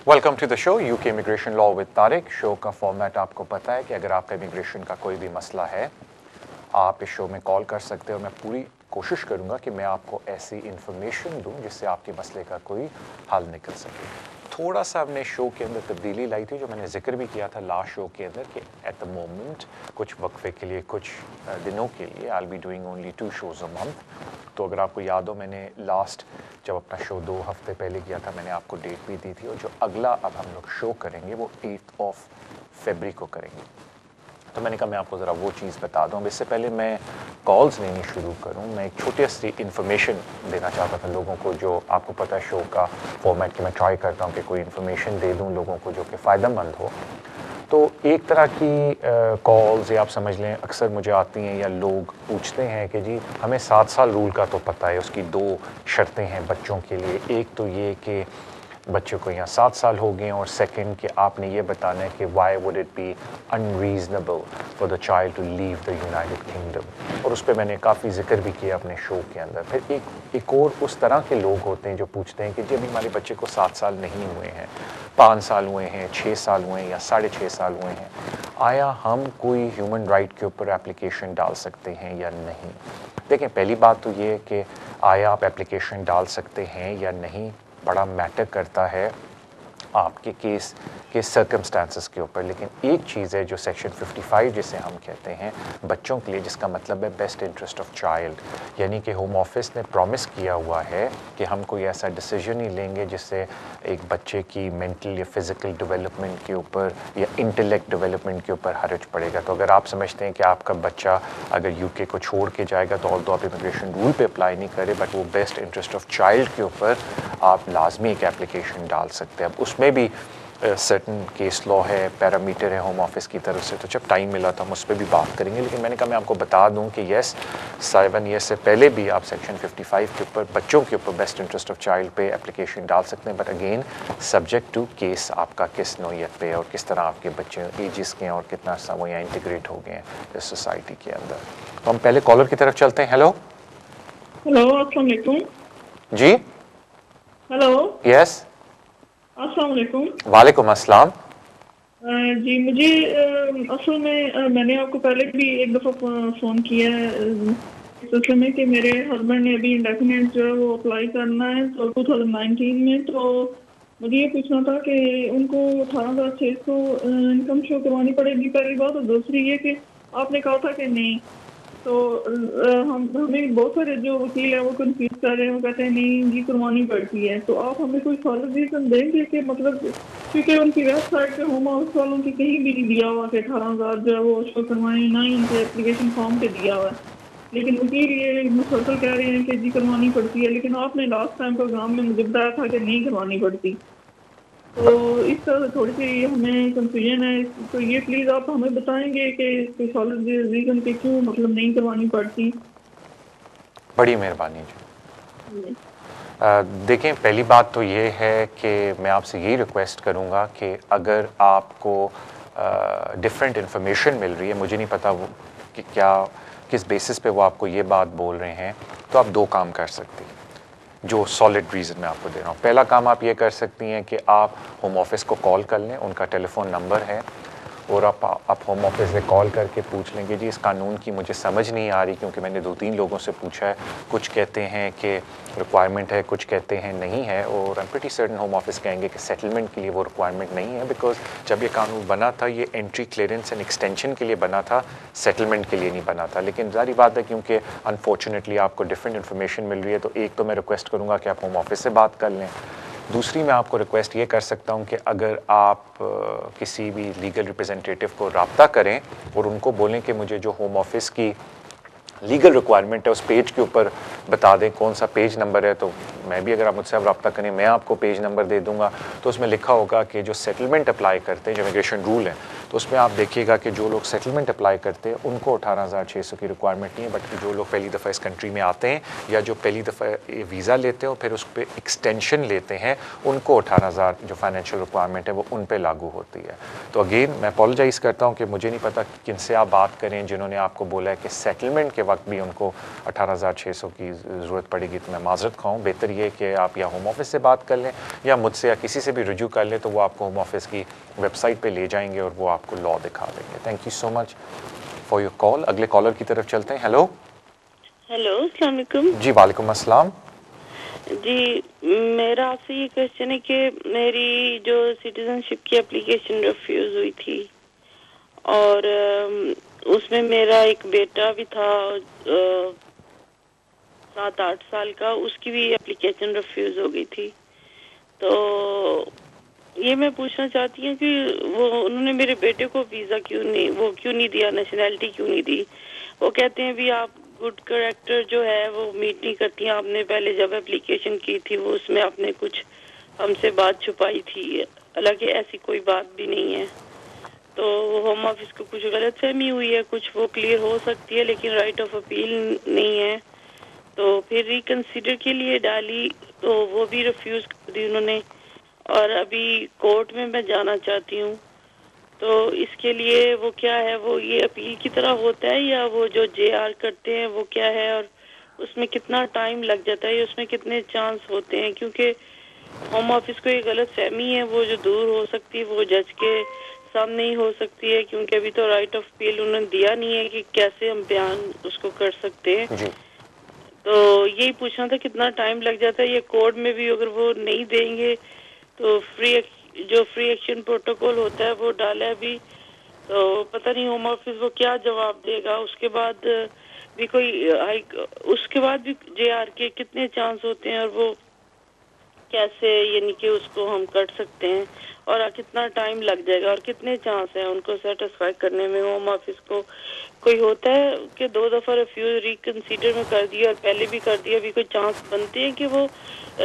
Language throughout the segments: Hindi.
Welcome to the show UK immigration law with Tariq. Show का फॉर्मेट आपको पता है कि अगर आपका इमिग्रेशन का कोई भी मसला है, आप इस शो में कॉल कर सकते हो। मैं पूरी कोशिश करूंगा कि मैं आपको ऐसी इन्फॉर्मेशन दूं जिससे आपके मसले का कोई हल निकल सके। थोड़ा सा हमने शो के अंदर तब्दीली लाई थी, जो मैंने जिक्र भी किया था लास्ट शो के अंदर, कि एट द मोमेंट कुछ वक्फे के लिए, कुछ दिनों के लिए I will be doing only 2 shows a month. तो अगर आपको याद हो, मैंने लास्ट जब अपना शो 2 हफ्ते पहले किया था, मैंने आपको डेट भी दी थी, और जो अगला अब हम लोग शो करेंगे वो 8 फरवरी को करेंगे। तो मैंने कहा मैं आपको ज़रा वो चीज़ बता दूँ। इससे पहले मैं कॉल्स लेनी शुरू करूँ, मैं एक छोटी सी इन्फॉर्मेशन देना चाहता था लोगों को। जो आपको पता है शो का फॉर्मेट कि मैं ट्राई करता हूँ कि कोई इन्फॉर्मेशन दे दूँ लोगों को जो कि फ़ायदेमंद हो। तो एक तरह की कॉल्स या आप समझ लें अक्सर मुझे आती हैं, या लोग पूछते हैं कि जी हमें 7 साल रूल का तो पता है, उसकी 2 शर्तें हैं बच्चों के लिए। एक तो ये कि बच्चों को यहाँ 7 साल हो गए, और सेकंड कि आपने ये बताना है कि why would it be unreasonable for the child to leave the United Kingdom. और उस पर मैंने काफ़ी जिक्र भी किया अपने शो के अंदर। फिर एक और उस तरह के लोग होते हैं जो पूछते हैं कि जी अभी हमारे बच्चे को 7 साल नहीं हुए हैं, 5 साल हुए हैं, 6 साल हुए हैं, या 6.5 साल हुए हैं, आया हम कोई ह्यूमन राइट के ऊपर एप्लीकेशन डाल सकते हैं या नहीं। देखें, पहली बात तो ये है कि आया आप एप्लीकेशन डाल सकते हैं या नहीं बड़ा मैटर करता है आपके केस के सर्कमस्टांसेस के ऊपर। लेकिन एक चीज़ है जो सेक्शन 55 जिसे हम कहते हैं बच्चों के लिए, जिसका मतलब है बेस्ट इंटरेस्ट ऑफ चाइल्ड, यानी कि होम ऑफिस ने प्रॉमिस किया हुआ है कि हम कोई ऐसा डिसीजन नहीं लेंगे जिससे एक बच्चे की मेंटल या फिज़िकल डेवलपमेंट के ऊपर या इंटेलेक्ट डेवलपमेंट के ऊपर हर्ज पड़ेगा। तो अगर आप समझते हैं कि आपका बच्चा अगर यूके को छोड़ के जाएगा, तो ऑल्दो आप इमिग्रेशन रूल पे अप्लाई नहीं करें, बट वो बेस्ट इंटरेस्ट ऑफ चाइल्ड के ऊपर आप लाजमी एक एप्लीकेशन डाल सकते हैं। अब उसमें भी सर्टन केस लॉ है, पैरामीटर है होम ऑफिस की तरफ से, तो जब टाइम मिला तो हम उस पर भी बात करेंगे। लेकिन मैंने कहा मैं आपको बता दूं कि येस 7 ईयर से पहले भी आप सेक्शन 55 के ऊपर बच्चों के ऊपर बेस्ट इंटरेस्ट ऑफ चाइल्ड पे एप्लीकेशन डाल सकते हैं, but again subject to case आपका किस नौयत पे और किस तरह आपके बच्चे एजिस के हैं और कितना सा वो यहाँ इंटीग्रेट हो गए हैं इस सोसाइटी के अंदर। तो हम पहले कॉलर की तरफ चलते हैं। हेलो हेलो, अस्सलाम वालेकुम। जी। Hello, yes. अस्सलाम वालेकुम। वालेकुम अस्सलाम। जी मुझे असल में मैंने आपको पहले भी एक दफ़ा फ़ोन किया है इस सिलसिले में कि मेरे हस्बैंड ने अभी इंडेफिनेट जो है वो अप्लाई करना है तो 2019 में। तो मुझे ये पूछना था कि उनको 18,600 इनकम शो करवानी पड़ेगी पहली बात, और दूसरी ये कि आपने कहा था कि नहीं, तो हमें बहुत सारे जो वकील हैं वो कंफ्यूज कर रहे हैं, वो कहते हैं नहीं जी करवानी पड़ती है। तो आप हमें कोई सॉलिड रीजन देंगे कि मतलब, क्योंकि उनकी वेबसाइट पे होम हाउस वालों की कहीं भी नहीं दिया हुआ कि 18,000 जो है वो शो करवाएं, ना ही उनके एप्लीकेशन फॉर्म पे दिया हुआ है। लेकिन वकील ये मुसलसल कह रहे हैं कि जी करवानी पड़ती है, लेकिन आपने लास्ट टाइम प्रोग्राम में मुझे बताया था कि नहीं करवानी पड़ती। तो इस तरह थोड़ी सी हमें कंफ्यूजन है। तो ये प्लीज़ आप हमें बताएंगे कि सॉलिड रीजन के क्यों मतलब नहीं करवानी पड़ती। बड़ी मेहरबानी जी। देखें, पहली बात तो ये है कि मैं आपसे यही रिक्वेस्ट करूँगा कि अगर आपको डिफरेंट इन्फॉर्मेशन मिल रही है, मुझे नहीं पता वो कि क्या किस बेसिस पे वो आपको ये बात बोल रहे हैं, तो आप 2 काम कर सकती हैं जो सॉलिड रीज़न मैं आपको दे रहा हूँ। पहला काम आप ये कर सकती हैं कि आप होम ऑफिस को कॉल कर लें, उनका टेलीफोन नंबर है, और आप होम ऑफिस से कॉल करके पूछ लेंगे जी इस कानून की मुझे समझ नहीं आ रही, क्योंकि मैंने 2-3 लोगों से पूछा है, कुछ कहते हैं कि रिक्वायरमेंट है, कुछ कहते हैं नहीं है, और I am pretty certain home office कहेंगे कि सेटलमेंट के लिए वो रिक्वायरमेंट नहीं है, बिकॉज जब ये कानून बना था ये एंट्री क्लियरेंस एंड एक्सटेंशन के लिए बना था, सेटलमेंट के लिए नहीं बना था। लेकिन जारी बात है क्योंकि अनफॉर्चुनेटली आपको डिफरेंट इन्फॉर्मेशन मिल रही है, तो एक तो मैं रिक्वेस्ट करूँगा कि आप होम ऑफिस से बात कर लें। दूसरी मैं आपको रिक्वेस्ट ये कर सकता हूँ कि अगर आप किसी भी लीगल रिप्रेजेंटेटिव को रब्ता करें और उनको बोलें कि मुझे जो होम ऑफिस की लीगल रिक्वायरमेंट है उस पेज के ऊपर बता दें कौन सा पेज नंबर है, तो मैं भी अगर आप मुझसे अब रब्ता करें मैं आपको पेज नंबर दे दूंगा। तो उसमें लिखा होगा कि जो सेटलमेंट अप्लाई करते हैं, जो इमिग्रेशन रूल है, तो उसमें आप देखिएगा कि जो लोग सेटलमेंट अप्लाई करते हैं उनको 18,600 की रिक्वायरमेंट नहीं है, बट जो लोग पहली दफ़ा इस कंट्री में आते हैं या जो पहली दफ़ा वीज़ा लेते हैं और फिर उस पर एक्सटेंशन लेते हैं, उनको 18,000 जो फाइनेंशियल रिक्वायरमेंट है वो उन पर लागू होती है। तो अगेन मैं अपोलोजाइज़ करता हूँ कि मुझे नहीं पता किन से आप बात करें जिन्होंने आपको बोला है कि सेटलमेंट के वक्त भी उनको 18,600 की ज़रूरत पड़ेगी, तो मैं माजरत खाऊँ। बेहतर ज़रिए कि आप या होम ऑफिस से बात कर लें या मुझसे या किसी से भी रुजू कर लें, तो वो आपको होम ऑफिस की वेबसाइट पे ले जाएंगे और वो आपको लॉ दिखा देंगे। Thank you so much for your call. अगले कॉलर की तरफ चलते हैं। हेलो हेलो, अस्सलाम वालेकुम। जी, वालेकुम अस्सलाम। जी, मेरा आपसे ये क्वेश्चन है कि मेरी जो सिटीजनशिप की एप्लीकेशन रिफ्यूज़ हुई थी और उसमें मेरा एक बेटा भी था 7-8 साल का, उसकी भी एप्लीकेशन रिफ्यूज़ हो गई थी। तो ये मैं पूछना चाहती हूँ कि वो उन्होंने मेरे बेटे को वीज़ा क्यों नहीं दिया, नेशनैलिटी क्यों नहीं दी। वो कहते हैं भी आप गुड कैरेक्टर जो है वो मीट नहीं करती हैं। आपने पहले जब एप्लीकेशन की थी वो उसमें आपने कुछ हमसे बात छुपाई थी, हालांकि ऐसी कोई बात भी नहीं है। तो होम ऑफिस को कुछ गलतफहमी हुई है, कुछ वो क्लियर हो सकती है, लेकिन राइट ऑफ अपील नहीं है। तो फिर रिकंसीडर के लिए डाली तो वो भी रिफ्यूज़ कर दी उन्होंने, और अभी कोर्ट में मैं जाना चाहती हूँ। तो इसके लिए वो क्या है, वो ये अपील की तरह होता है या वो जो JR करते हैं वो क्या है, और उसमें कितना टाइम लग जाता है, उसमें कितने चांस होते हैं? क्योंकि होम ऑफिस को ये गलत फहमी है, वो जो दूर हो सकती है वो जज के सामने ही हो सकती है, क्योंकि अभी तो राइट ऑफ अपील उन्होंने दिया नहीं है कि कैसे हम बयान उसको कर सकते हैं। जी, तो यही पूछना था कितना टाइम लग जाता है, ये कोर्ट में भी अगर वो नहीं देंगे तो फ्री एक्शन प्रोटोकॉल होता है वो डाला है अभी, तो पता नहीं होम ऑफिस वो क्या जवाब देगा। उसके बाद भी उसके बाद भी JR के कितने चांस होते हैं, और वो कैसे यानी कि उसको हम कर सकते हैं, और कितना टाइम लग जाएगा, और कितने चांस हैं उनको सेटिस्फाई करने में। होम ऑफिस को कोई होता है कि 2 दफा रिफ्यूज रिकंसीडर में कर दिया और पहले भी कर दिया, अभी कोई चांस बनते हैं कि वो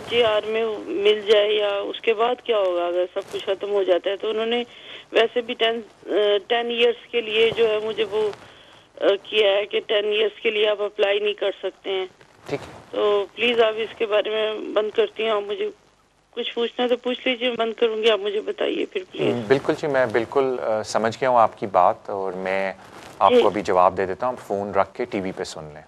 JR में मिल जाए, या उसके बाद क्या होगा अगर सब कुछ खत्म हो जाता है? तो उन्होंने वैसे भी 10 ईयर्स के लिए जो है मुझे वो किया है कि 10 ईयर्स के लिए आप अप्लाई नहीं कर सकते हैं। ठीक है। तो प्लीज आप इसके बारे में बंद करती हैं, आप मुझे कुछ पूछना है तो पूछ लीजिए, बंद करूंगी, आप मुझे बताइए फिर प्लीज। बिल्कुल जी, मैं बिल्कुल समझ गया हूँ आपकी बात, और मैं जी आपको अभी जवाब दे देता हूँ। फ़ोन रख के टीवी पे सुन लें।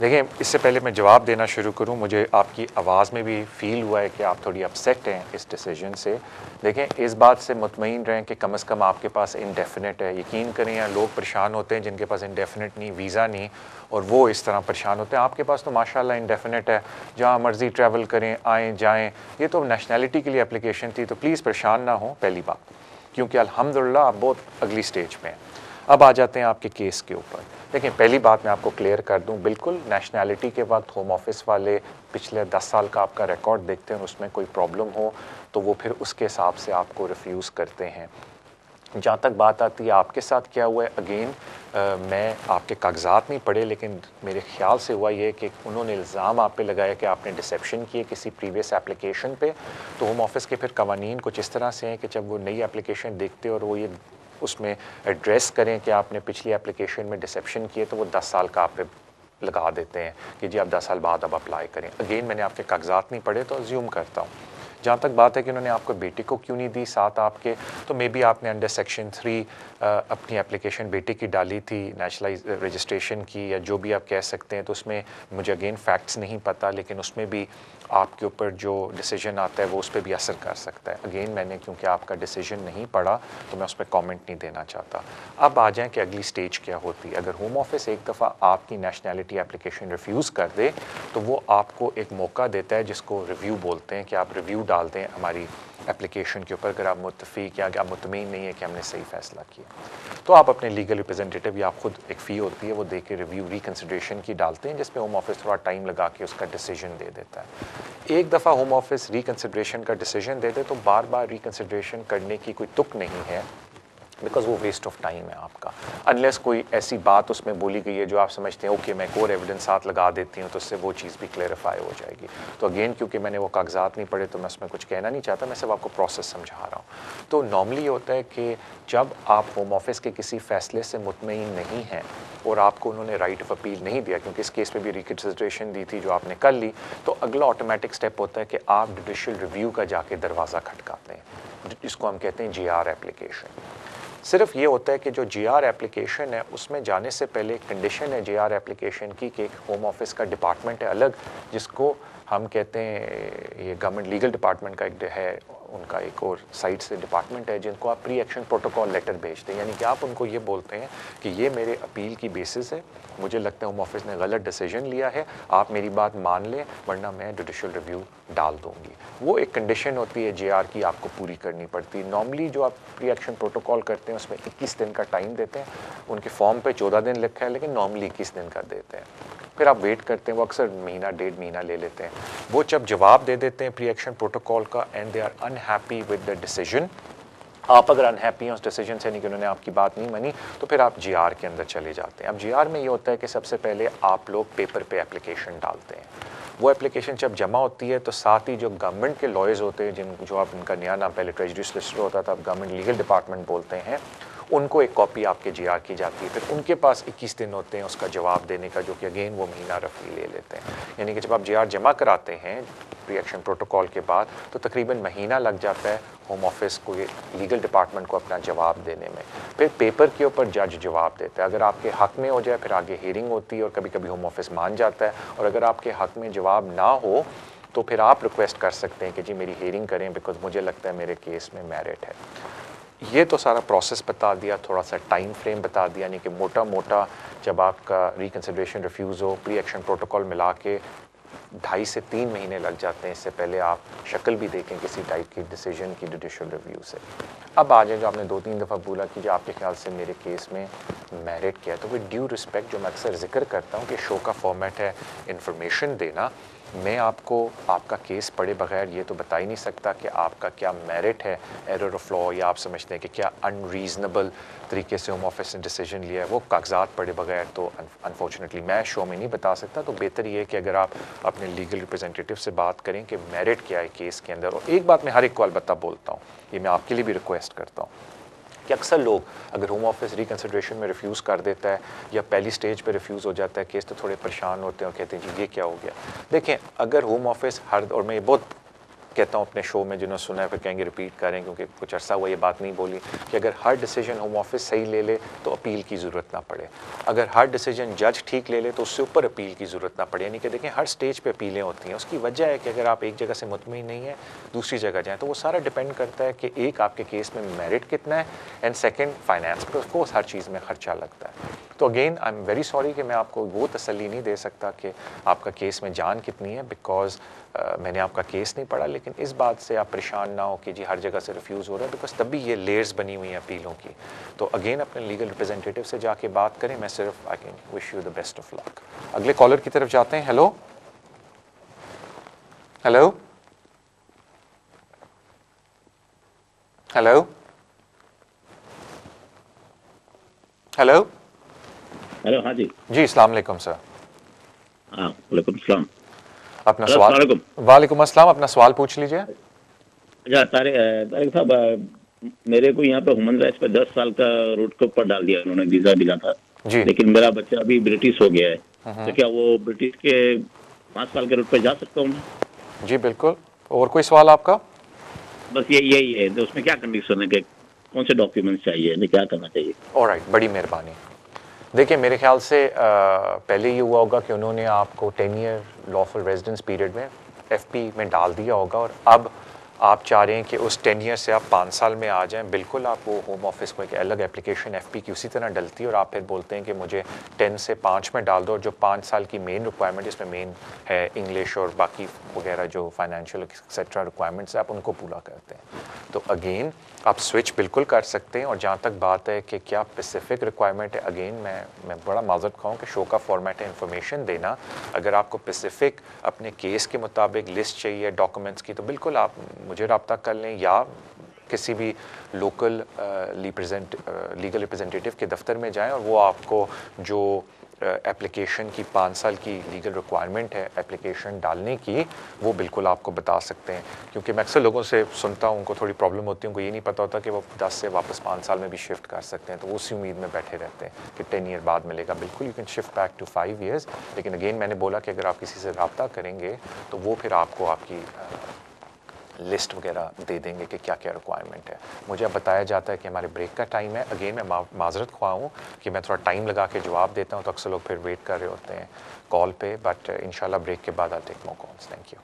देखिए, इससे पहले मैं जवाब देना शुरू करूं, मुझे आपकी आवाज़ में भी फ़ील हुआ है कि आप थोड़ी अपसेट हैं इस डिसीजन से। देखें, इस बात से मुतमईन रहें कि कम से कम आपके पास इंडेफिनिट है। यकीन करें, यहाँ लोग परेशान होते हैं जिनके पास इंडेफिनिट नहीं, वीज़ा नहीं, और वो इस तरह परेशान होते हैं। आपके पास तो माशाल्लाह इंडेफिनिट है, जहाँ मर्ज़ी ट्रैवल करें, आएँ जाएँ। ये तो नेशनैलिटी के लिए एप्लीकेशन थी, तो प्लीज़ परेशान ना हो, पहली बात, क्योंकि अल्हम्दुलिल्लाह आप बहुत अगली स्टेज में हैं। अब आ जाते हैं आपके केस के ऊपर। देखिए, पहली बात मैं आपको क्लियर कर दूं, बिल्कुल नेशनैलिटी के वक्त होम ऑफिस वाले पिछले 10 साल का आपका रिकॉर्ड देखते हैं, उसमें कोई प्रॉब्लम हो तो वो फिर उसके हिसाब से आपको रिफ्यूज़ करते हैं। जहाँ तक बात आती है आपके साथ क्या हुआ है, अगेन मैं आपके कागजात नहीं पढ़े, लेकिन मेरे ख्याल से हुआ ये कि उन्होंने इल्ज़ाम आप पे लगाया कि आपने डिसेप्शन किए किसी प्रीवियस एप्लीकेशन पे। तो होम ऑफिस के फिर कवानीन कुछ इस तरह से हैं कि जब वो नई एप्लीकेशन देखते और वो ये उसमें एड्रेस करें कि आपने पिछली एप्लीकेशन में डिसेप्शन किए, तो वो 10 साल का आप पे लगा देते हैं कि जी आप 10 साल बाद अब अप्लाई करें। अगेन मैंने आपके कागजात नहीं पढ़े, तो अज्यूम करता हूँ। जहाँ तक बात है कि उन्होंने आपको बेटे को क्यों नहीं दी साथ आपके, तो मे बी आपने अंडर सेक्शन 3 अपनी एप्लीकेशन बेटे की डाली थी, नेशनलाइज रजिस्ट्रेशन की, या जो भी आप कह सकते हैं। तो उसमें मुझे अगेन फैक्ट्स नहीं पता, लेकिन उसमें भी आपके ऊपर जो डिसीजन आता है वो उस पर भी असर कर सकता है। अगेन मैंने क्योंकि आपका डिसीजन नहीं पढ़ा तो मैं उस पर कॉमेंट नहीं देना चाहता। अब आ जाएँ कि अगली स्टेज क्या होती है। अगर होम ऑफिस एक दफ़ा आपकी नेशनैलिटी एप्लीकेशन रिफ्यूज़ कर दे तो वो आपको एक मौका देता है, जिसको रिव्यू बोलते हैं, कि आप रिव्यू डाल दें हमारी एप्लीकेशन के ऊपर। अगर आप मुत्तफ़ीक़ या आप मुतमईन नहीं है कि हमने सही फ़ैसला किया, तो आप अपने लीगल रिप्रेजेंटेटिव या आप खुद, एक फ़ी होती है वो दे के रिव्यू रिकन्सिडरेशन की डालते हैं, जिसपे होम ऑफिस थोड़ा टाइम लगा के उसका डिसीजन दे देता है। एक दफ़ा होम ऑफिस रिकन्सिडरेशन का डिसीजन दे दे तो बार बार रिकन्सिडरेशन करने की कोई तुक नहीं है, बिकॉज वो वेस्ट ऑफ टाइम है आपका। अनलेस कोई ऐसी बात उसमें बोली गई है जो आप समझते हैं ओके मैं एक और एविडेंस साथ लगा देती हूँ तो उससे वो चीज़ भी क्लेरिफाई हो जाएगी। तो अगेन क्योंकि मैंने वो कागजात नहीं पढ़े तो मैं उसमें कुछ कहना नहीं चाहता, मैं सिर्फ आपको प्रोसेस समझा रहा हूँ। तो नॉर्मली होता है कि जब आप होम ऑफिस के किसी फैसले से मुतमईन नहीं हैं और आपको उन्होंने राइट ऑफ अपील नहीं दिया, क्योंकि इस केस में भी रिकन्सिडरेशन दी थी जो आपने कर ली, तो अगला ऑटोमेटिक स्टेप होता है कि आप जुडिशियल रिव्यू का जाके दरवाज़ा खटकाते हैं, जिसको हम कहते हैं JR एप्लीकेशन। सिर्फ ये होता है कि जो जीआर एप्लीकेशन है उसमें जाने से पहले एक कंडीशन है जीआर एप्लीकेशन की कि एक होम ऑफिस का डिपार्टमेंट है अलग, जिसको हम कहते हैं, ये गवर्नमेंट लीगल डिपार्टमेंट का एक है, उनका एक और साइड से डिपार्टमेंट है जिनको आप प्री एक्शन प्रोटोकॉल लेटर भेजते हैं। यानी कि आप उनको ये बोलते हैं कि ये मेरे अपील की बेसिस है, मुझे लगता है होम ऑफिस ने गलत डिसीजन लिया है, आप मेरी बात मान लें वरना मैं जुडिशल रिव्यू डाल दूंगी। वो एक कंडीशन होती है जेआर की, आपको पूरी करनी पड़ती है। नॉर्मली जो आप प्री एक्शन प्रोटोकॉल करते हैं उसमें 21 दिन का टाइम देते हैं, उनके फॉर्म पे 14 दिन लिखा है लेकिन नॉर्मली 21 दिन का देते हैं। फिर आप वेट करते हैं, वो अक्सर महीना 1.5 महीना ले लेते हैं। वो जब जवाब दे देते हैं प्री एक्शन प्रोटोकॉल का and they are unhappy with the decision, आप अगर अनहैप्पी हैं उस डिसीजन से, नहीं कि उन्होंने आपकी बात नहीं मानी, तो फिर आप जीआर के अंदर चले जाते हैं। अब जीआर में ये होता है कि सबसे पहले आप लोग पेपर पे एप्लीकेशन डालते हैं। वो एप्लीकेशन जब जमा होती है तो साथ ही जो गवर्नमेंट के लॉयर्स होते हैं, जिन जो आप उनका नया नाम पहले ट्रेजरी सोलिसिटर होता था, अब गवर्नमेंट लीगल डिपार्टमेंट बोलते हैं, उनको एक कॉपी आपके जीआर की जाती है। फिर उनके पास 21 दिन होते हैं उसका जवाब देने का, जो कि अगेन वो महीना रफली ले लेते हैं। यानी कि जब आप जीआर जमा कराते हैं प्री एक्शन प्रोटोकॉल के बाद तो तकरीबन महीना लग जाता है होम ऑफिस को, ये लीगल डिपार्टमेंट को अपना जवाब देने में। फिर पेपर के ऊपर जज जवाब देता है, अगर आपके हक में हो जाए फिर आगे हियरिंग होती है और कभी कभी होम ऑफिस मान जाता है, और अगर आपके हक में जवाब ना हो तो फिर आप रिक्वेस्ट कर सकते हैं कि जी मेरी हियरिंग करें बिकॉज मुझे लगता है मेरे केस में मेरिट है। ये तो सारा प्रोसेस बता दिया, थोड़ा सा टाइम फ्रेम बता दिया, यानी कि मोटा मोटा जब आपका रिकंसिडरेशन रिफ्यूज़ हो प्री एक्शन प्रोटोकॉल मिला के 2.5 से 3 महीने लग जाते हैं। इससे पहले आप शक्ल भी देखें किसी टाइप की डिसीजन की जुडिशल रिव्यू से। अब आ जाए जो आपने 2-3 दफ़ा बोला कि जो आपके ख्याल से मेरे केस में मेरिट क्या है, तो विद ड्यू रिस्पेक्ट जो मैं अक्सर जिक्र करता हूँ कि शो का फॉर्मेट है इन्फॉर्मेशन देना, मैं आपको आपका केस पढ़े बगैर ये तो बता ही नहीं सकता कि आपका क्या मेरिट है, एरर ऑफ लॉ, या आप समझते हैं कि क्या अनरीजनेबल तरीके से होम ऑफिस ने डिसीजन लिया है, वो कागजात पढ़े बगैर तो अनफॉर्चुनेटली मैं शो में नहीं बता सकता। तो बेहतर ये है कि अगर आप अपने लीगल रिप्रेजेंटेटिव से बात करें कि मेरिट क्या है केस के अंदर। और एक बात मैं हर एक को अलबत्ता बोलता हूँ, ये मैं आपके लिए भी रिक्वेस्ट करता हूँ कि अक्सर लोग अगर होम ऑफिस रिकंसिडरेशन में रिफ्यूज़ कर देता है या पहली स्टेज पे रिफ्यूज़ हो जाता है केस, तो थोड़े परेशान होते हैं और कहते हैं जी ये क्या हो गया। देखें, अगर होम ऑफिस हर, और मैं ये बहुत कहता हूँ अपने शो में, जिन्होंने सुना है फिर कहेंगे रिपीट करें क्योंकि कुछ अर्सा हुआ ये बात नहीं बोली, कि अगर हर डिसीजन होम ऑफिस सही ले ले तो अपील की ज़रूरत ना पड़े, अगर हर डिसीजन जज ठीक ले ले तो उससे ऊपर अपील की ज़रूरत ना पड़े। यानी कि देखें हर स्टेज पे अपीलें होती हैं, उसकी वजह है कि अगर आप एक जगह से मुतमईन नहीं है दूसरी जगह जाएँ, तो वो सारा डिपेंड करता है कि एक आपके केस में मेरिट कितना है एंड सेकेंड फाइनेंस पर, उसको हर चीज़ में खर्चा लगता है। तो again I am very sorry कि मैं आपको वो तसल्ली नहीं दे सकता कि आपका केस में जान कितनी है, बिकॉज मैंने आपका केस नहीं पढ़ा। लेकिन इस बात से आप परेशान ना हो कि जी हर जगह से रिफ्यूज़ हो रहा है, बिकॉज तभी ये लेयर्स बनी हुई हैं अपीलों की। तो अगेन अपने लीगल रिप्रेजेंटेटिव से जाके बात करें। मैं सिर्फ I can wish you the best of luck. अगले कॉलर की तरफ जाते हैं। Hello hello hello hello hello, हाँ जी जी, अस्सलाम वालेकुम सर। हाँ, वालेकुम सलाम। अपना सवाल। वालेकुम अस्सलाम, अपना सवाल पूछ लीजिए। अच्छा तारिक साहब, मेरे को यहाँ पे ह्यूमन राइट्स पे 10 साल का रूट के ऊपर डाल दिया उन्होंने, वीजा मिला था जी। लेकिन मेरा बच्चा अभी ब्रिटिश हो गया है, तो क्या वो ब्रिटिश के 5 साल के रूट पे जा सकता हूँ मैं? जी बिल्कुल। और कोई सवाल आपका? बस यही है, तो उसमें क्या कंडीशन है कि कौन से डॉक्यूमेंट्स चाहिए, क्या करना चाहिए? ऑलराइट, बड़ी मेहरबानी। देखिए मेरे ख्याल से पहले ये हुआ होगा कि उन्होंने आपको 10 ईयर लॉफुल रेजिडेंस पीरियड में एफपी में डाल दिया होगा, और अब आप चाह रहे हैं कि उस 10 ईयर से आप 5 साल में आ जाएं। बिल्कुल, आप वो होम ऑफिस को एक अलग एप्लीकेशन एफपी की उसी तरह डलती है, और आप फिर बोलते हैं कि मुझे 10 से 5 में डाल दो, और जो 5 साल की मेन रिक्वायरमेंट, इसमें मेन है इंग्लिश और बाकी वगैरह जो फाइनेंशियल एक्सेट्रा रिक्वायरमेंट्स है, आप उनको पूरा करते हैं। तो अगेन आप स्विच बिल्कुल कर सकते हैं। और जहाँ तक बात है कि क्या स्पेसिफिक रिक्वायरमेंट है, अगेन मैं बड़ा माजरत खाऊँ कि शो का फॉर्मेट है इन्फॉर्मेशन देना। अगर आपको स्पेसिफिक अपने केस के मुताबिक लिस्ट चाहिए डॉक्यूमेंट्स की, तो बिल्कुल आप मुझे रब्ता कर लें या किसी भी लोकल लीगल रिप्रेजेंटेटिव के दफ्तर में जाएं, और वो आपको जो एप्लीकेशन की 5 साल की लीगल रिक्वायरमेंट है एप्लीकेशन डालने की, वो बिल्कुल आपको बता सकते हैं। क्योंकि मैं अक्सर लोगों से सुनता हूँ, उनको थोड़ी प्रॉब्लम होती है, उनको ये नहीं पता होता कि वो 10 से वापस 5 साल में भी शिफ्ट कर सकते हैं, तो वो उसी उम्मीद में बैठे रहते हैं कि 10 ईयर बाद मिलेगा। बिल्कुल, you can shift back to 5 years. लेकिन अगेन मैंने बोला कि अगर आप किसी से रब्ता करेंगे तो वो फिर आपको आपकी लिस्ट वगैरह दे देंगे कि क्या क्या रिक्वायरमेंट है। मुझे अब बताया जाता है कि हमारे ब्रेक का टाइम है। अगेन मैं माजरत ख्वाह हूँ कि मैं थोड़ा टाइम लगा के जवाब देता हूँ, तो अक्सर लोग फिर वेट कर रहे होते हैं कॉल पे, बट इंशाल्लाह ब्रेक के बाद I take more calls. Thank you.